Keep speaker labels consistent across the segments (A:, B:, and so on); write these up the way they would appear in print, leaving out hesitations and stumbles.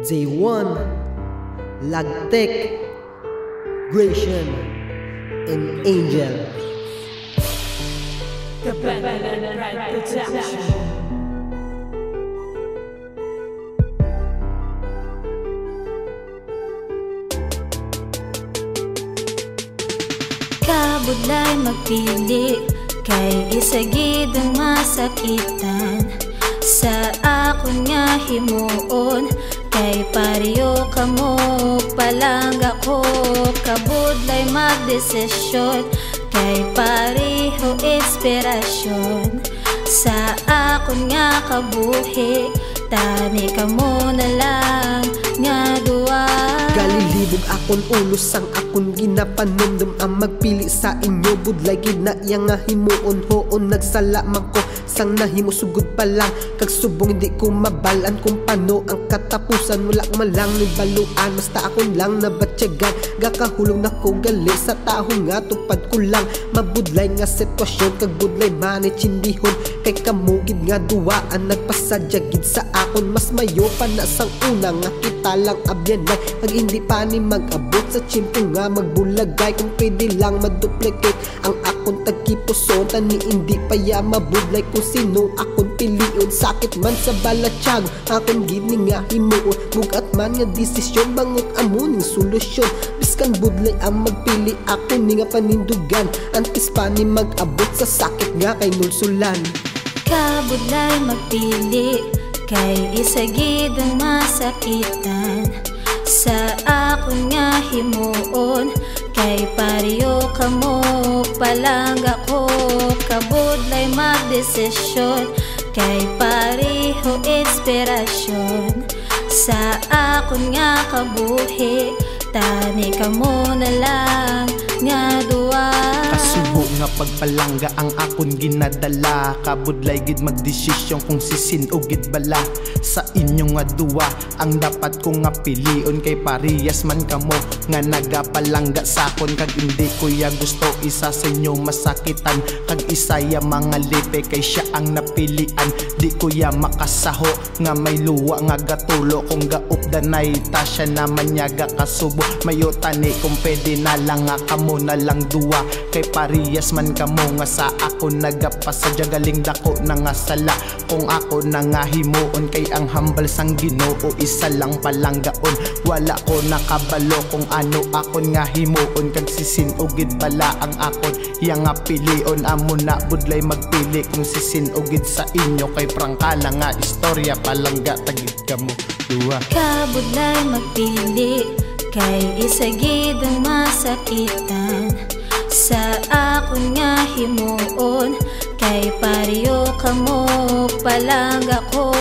A: J1, Lagtek, Gratian, and Angel.
B: The Banana Ride Production.
C: Kabudlay magpili, kay isagid ang masakitan. Sa akon nga himuon, kay pariyo kamo palangga ko. Kabudlay magdesisyon, kay pariho inspirasyon. Sa akon nga kabuhi, tani kamo na lang nga duwa.
A: Galilibog akon ulo sang akon ginapanumdum ang magpili sa inyo. Budlay gid na iya nga himuon hoon nagsalaman ko sang nahimo sugod pa lang. Kag subong hindi ko mabalan kung paano ang katapusan. Wala man lang ni baluan, basta akon lang nabatyagan. Gakahulong na ko gali sa taho nga tupad ko lang. Mabudlay nga sitwasyon kag budlay manit chindihon. Kay kamugid nga duwaan nagpasadya gid sa akon. Mas mayo pa na sang una nga kita lang abyanay. Pag hindi pa ni mag-abot sa chimpo nga magbulagay. Kung pwede lang maduplicate ang akon tagkipuson. Tani hindi pa ya mabudlay kung sino akon piliun. Sakit man sa balatsyag akon gini nga himuon. Bugat man nga desisyon bangot amuning solusyon. Biskan budlay ang magpili ako ni nga panindugan. Antes pa ni mag-abot sa sakit nga kay nulsulan.
C: Kabudlay magpili, kay isagid ang masakitan. Sa akon nga himuon, kay pariyo kamo palangga ko. Kabudlay magdesisyon, kay pariho inspirasyon. Sa akon nga kabuhi, tani kamo na lang nga duwa.
D: Kasubo nga pagpalangga ang akon ginadala. Kabudlay gid magdesisyon kung sisin o gid bala. Sa inyo nga duwa ang dapat ko nga pilion. Kay parehas man kamo nga nagapalangga sa akon. Kag hindi ko ya gusto isa sa inyo masakitan. Kag isa ya mga lipe kay siya ang napilian. Di ko ya makasaho nga may luwa nga gatulo. Kung gaupdanay ta siya naman niya gakasubo. Mayo tani kung pwede na lang nga kamo na lang duwa. Kay parehas man kamo nga sa ako nagapasadya. Galing dako na nga sala kung ako na nga himuon. Kay ang hambal sang Ginoo isa lang palanggaon. Wala ko nakabalo kung ano akon nga himuon. Kag sisin o gid bala ang akon iya nga pilion. Amo na budlay magpili kung sisin o gid sa inyo. Kay prangkala nga istorya palangga tagid kamo duwa.
C: Kabudlay magpili, kay isagid ang masakitan. Sa akon nga himuon, kay pariyo kamo palangga ko.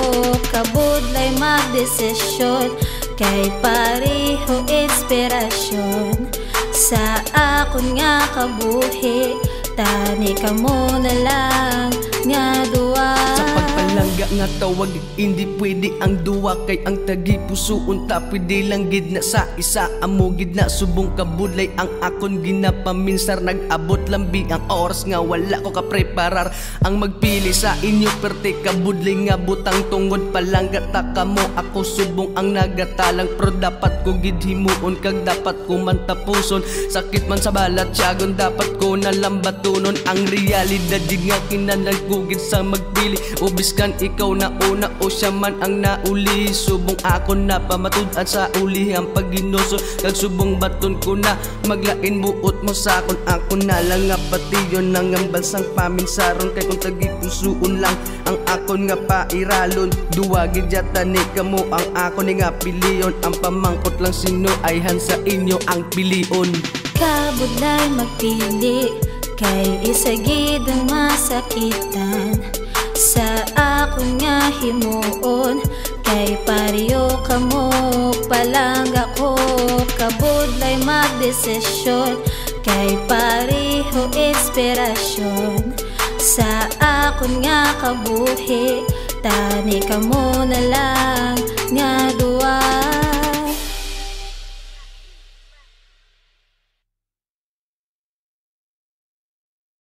C: Kabudlay magdesisyon, kay pariho inspirasyon. Sa akon nga kabuhi, tani kamo na lang nga duwa.
E: Sa pagpalangga nga tawag, hindi pwede ang duwa. Kay ang tagi pusoon ta pwede lang gid na sa isa. Amo gid na subong kabudlay ang akon ginapaminsar. Nag-abot lambi ang oras nga wala ko kapreparar. Ang magpili sa inyo perte kabudlay nga butang tungod palangga ta kamo. Ako subong ang nagatalang pero dapat ko gid himuon. Kag dapat ko man tapuson. Sakit man sa balat tiyagon dapat ko nalang batunon. Ang realidad di nga kinanagugid sa magpili. Ubiskan ikaw na una o siya man ang nauli. Subong ako na pamatud-an sa uli ang paginoso. Kag subong baton ko na maglain buot mo sa akon. Ako na lang nga patiyon ng ang bansang paminsaron. Kay kung tagipusuon lang ang akon nga pairalon. Duwagid yata ni kamo ang akon nga piliyon. Ang pamangkot lang sino ay hansa inyo ang pilion.
C: Kabudlay magpili, kay isagid ang masakitan. Sa akon nga himuon, kay pariyo kamo palangga ko. Kabudlay magdesisyon, kay pariho inspirasyon. Sa akon nga kabuhi, tani kamo na lang nga duwa.